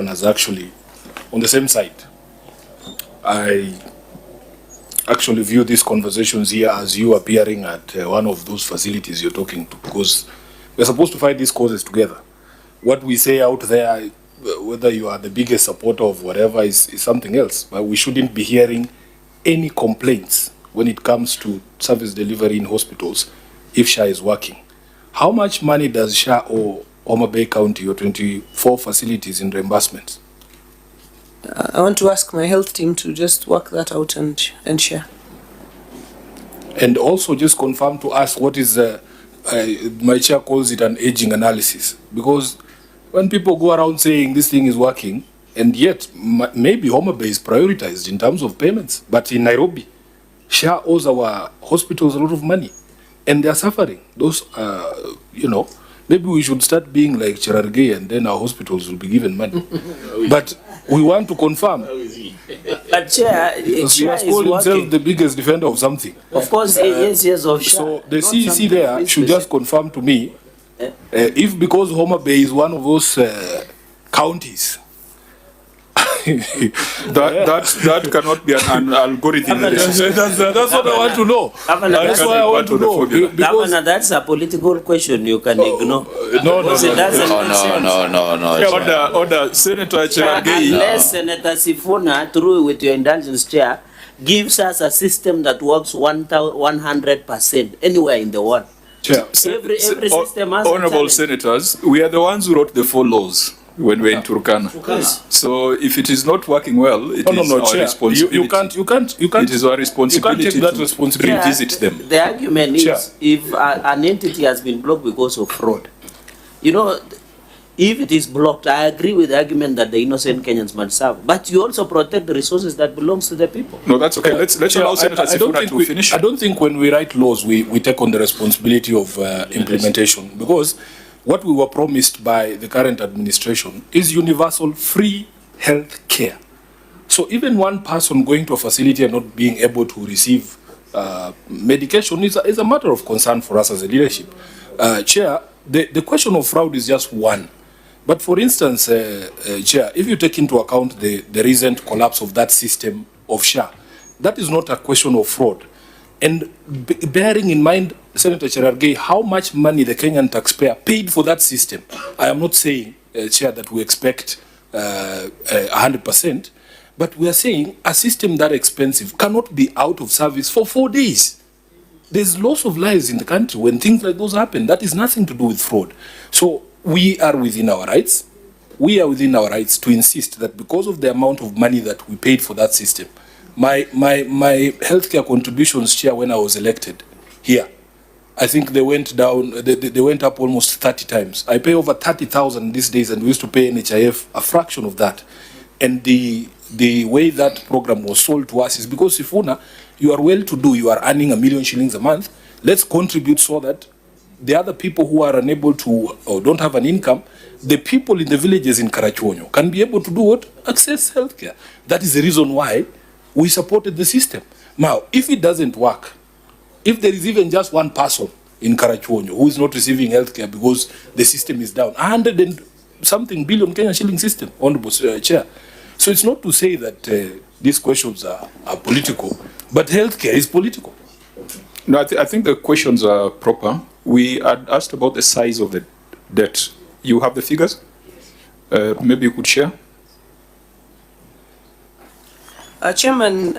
Has actually on the same side. I actually view these conversations here as you appearing at one of those facilities you're talking to, because we're supposed to fight these causes together. What we say out there, whether you are the biggest supporter of whatever, is something else. But we shouldn't be hearing any complaints when it comes to service delivery in hospitals if SHA is working. How much money does SHA owe Homa Bay County or 24 facilities in reimbursements? I want to ask my health team to just work that out and share. And also just confirm to us what is, my chair calls it an aging analysis. Because when people go around saying this thing is working, and yet maybe Homa Bay is prioritized in terms of payments, but in Nairobi, SHA owes our hospitals a lot of money, and they are suffering. Those, maybe we should start being like Cherargei, and then our hospitals will be given money. But we want to confirm. But SHA he has called himself the biggest defender of something. Of course, yes, of SHA. So the CEC there should just confirm to me if, because Homa Bay is one of those counties. that cannot be an algorithm. That's what I want to know. That's why I want to know. Governor, that's a political question you can ignore. No. Order. Senator Cherargei. Unless Senator Sifuna, through with your indulgence chair, gives us a system that works 100% anywhere in the world. Chair. Every system has Honorable Senators, we are the ones who wrote the 4 laws when we're in Turkana. So if it is not working well, it is our responsibility. You can't. It is our responsibility you can't take that responsibility. to revisit them. The argument is if an entity has been blocked because of fraud, if it is blocked, I agree with the argument that the innocent Kenyans must serve. But you also protect the resources that belongs to the people. No, that's okay. Let's allow Senator Sifuna to finish. I don't think when we write laws, we take on the responsibility of implementation, because what we were promised by the current administration is universal free health care. So even one person going to a facility and not being able to receive medication is a matter of concern for us as a leadership. Chair, the question of fraud is just one. But for instance, Chair, if you take into account the recent collapse of that system of SHA, that is not a question of fraud. And bearing in mind, Senator Cherargei, how much money the Kenyan taxpayer paid for that system, I am not saying, Chair, that we expect 100%, but we are saying a system that expensive cannot be out of service for 4 days. There's loss of lives in the country when things like those happen. That is nothing to do with fraud. So we are within our rights. We are within our rights to insist that because of the amount of money that we paid for that system, my healthcare contributions, Chair, when I was elected here, I think they went down, they went up almost 30 times. I pay over 30,000 these days, and we used to pay NHIF a fraction of that. And the way that program was sold to us is because, Sifuna, you are well-to-do, you are earning $1 million shillings a month. Let's contribute so that the other people who are unable to or don't have an income, the people in the villages in Karachuonyo can be able to do what? Access healthcare. That is the reason why we supported the system. Now, if it doesn't work, if there is even just one person in Karachuonyo who is not receiving healthcare because the system is down, 100 and something billion Kenyan shilling system, Honorable Chair. So it's not to say that these questions are political, but healthcare is political. No, I think the questions are proper. We had asked about the size of the debt. You have the figures? Maybe you could share? Chairman,